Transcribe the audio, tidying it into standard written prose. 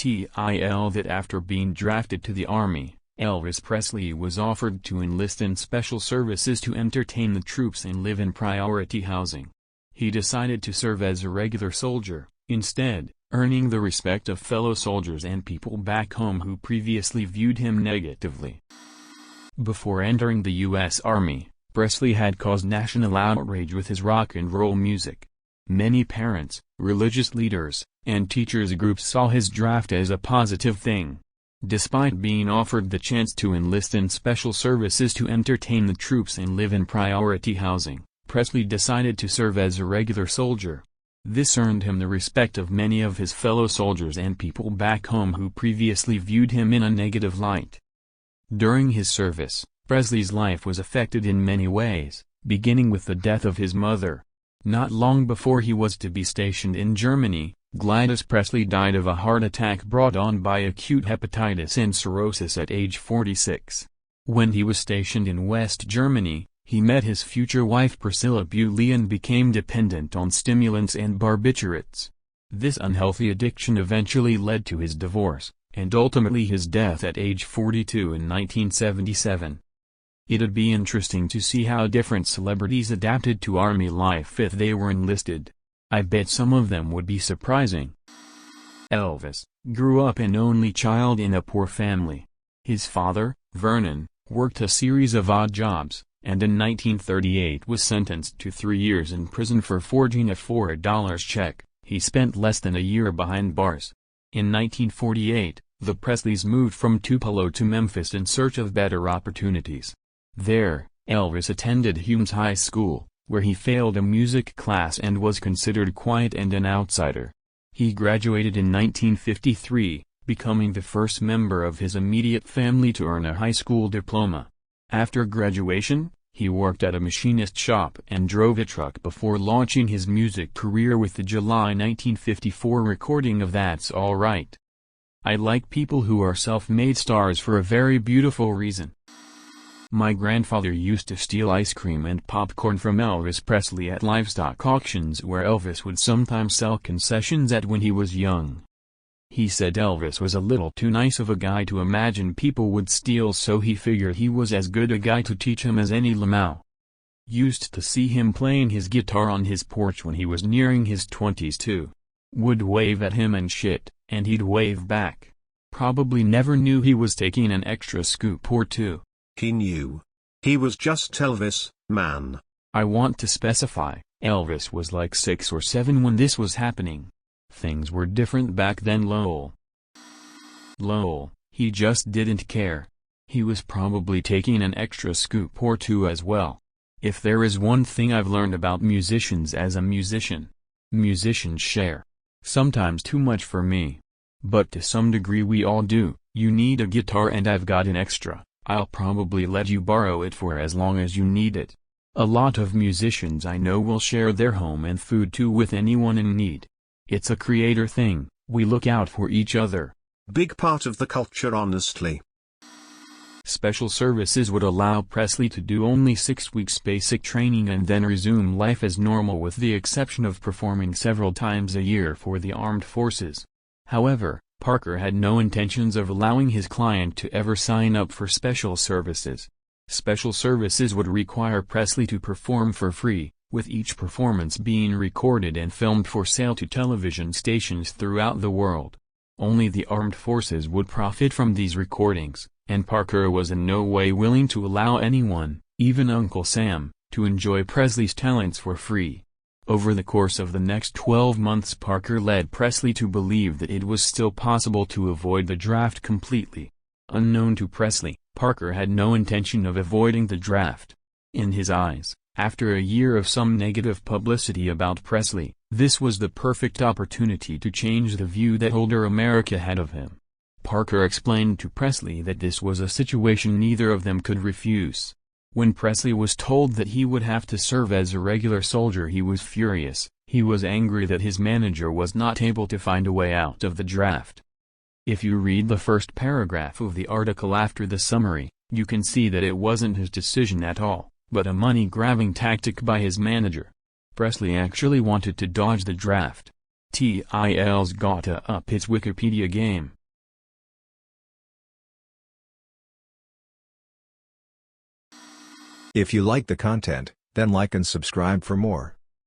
TIL that after being drafted to the Army, Elvis Presley was offered to enlist in special services to entertain the troops and live in priority housing. He decided to serve as a regular soldier, instead, earning the respect of fellow soldiers and people back home who previously viewed him negatively. Before entering the U.S. Army, Presley had caused national outrage with his rock and roll music. Many parents, religious leaders, and teachers groups saw his draft as a positive thing. Despite being offered the chance to enlist in special services to entertain the troops and live in priority housing, Presley decided to serve as a regular soldier. This earned him the respect of many of his fellow soldiers and people back home who previously viewed him in a negative light. During his service, Presley's life was affected in many ways, beginning with the death of his mother. Not long before he was to be stationed in Germany, Gladys Presley died of a heart attack brought on by acute hepatitis and cirrhosis at age 46. When he was stationed in West Germany, he met his future wife Priscilla Bewley and became dependent on stimulants and barbiturates. This unhealthy addiction eventually led to his divorce, and ultimately his death at age 42 in 1977. It'd be interesting to see how different celebrities adapted to army life if they were enlisted. I bet some of them would be surprising. Elvis grew up an only child in a poor family. His father, Vernon, worked a series of odd jobs, and in 1938 was sentenced to 3 years in prison for forging a $4 check. He spent less than a year behind bars. In 1948, the Presleys moved from Tupelo to Memphis in search of better opportunities. There, Elvis attended Humes High School, where he failed a music class and was considered quiet and an outsider. He graduated in 1953, becoming the first member of his immediate family to earn a high school diploma. After graduation, he worked at a machinist shop and drove a truck before launching his music career with the July 1954 recording of That's All Right. I like people who are self-made stars for a very beautiful reason. My grandfather used to steal ice cream and popcorn from Elvis Presley at livestock auctions where Elvis would sometimes sell concessions at when he was young. He said Elvis was a little too nice of a guy to imagine people would steal, so he figured he was as good a guy to teach him as any Lamau. Used to see him playing his guitar on his porch when he was nearing his 20s too. Would wave at him and shit, and he'd wave back. Probably never knew he was taking an extra scoop or two. He knew. He was just Elvis, man. I want to specify, Elvis was like 6 or 7 when this was happening. Things were different back then. Lol, he just didn't care. He was probably taking an extra scoop or two as well. If there is one thing I've learned about musicians as a musician, musicians share. Sometimes too much for me. But to some degree we all do. You need a guitar and I've got an extra. I'll probably let you borrow it for as long as you need it. A lot of musicians I know will share their home and food too with anyone in need. It's a creator thing, we look out for each other. Big part of the culture, honestly. Special services would allow Presley to do only 6 weeks basic training and then resume life as normal with the exception of performing several times a year for the armed forces. However, Parker had no intentions of allowing his client to ever sign up for special services. Special services would require Presley to perform for free, with each performance being recorded and filmed for sale to television stations throughout the world. Only the armed forces would profit from these recordings, and Parker was in no way willing to allow anyone, even Uncle Sam, to enjoy Presley's talents for free. Over the course of the next 12 months, Parker led Presley to believe that it was still possible to avoid the draft completely. Unknown to Presley, Parker had no intention of avoiding the draft. In his eyes, after a year of some negative publicity about Presley, this was the perfect opportunity to change the view that older America had of him. Parker explained to Presley that this was a situation neither of them could refuse. When Presley was told that he would have to serve as a regular soldier, he was furious. He was angry that his manager was not able to find a way out of the draft. If you read the first paragraph of the article after the summary, you can see that it wasn't his decision at all, but a money-grabbing tactic by his manager. Presley actually wanted to dodge the draft. TIL's gotta up its Wikipedia game. If you like the content, then like and subscribe for more.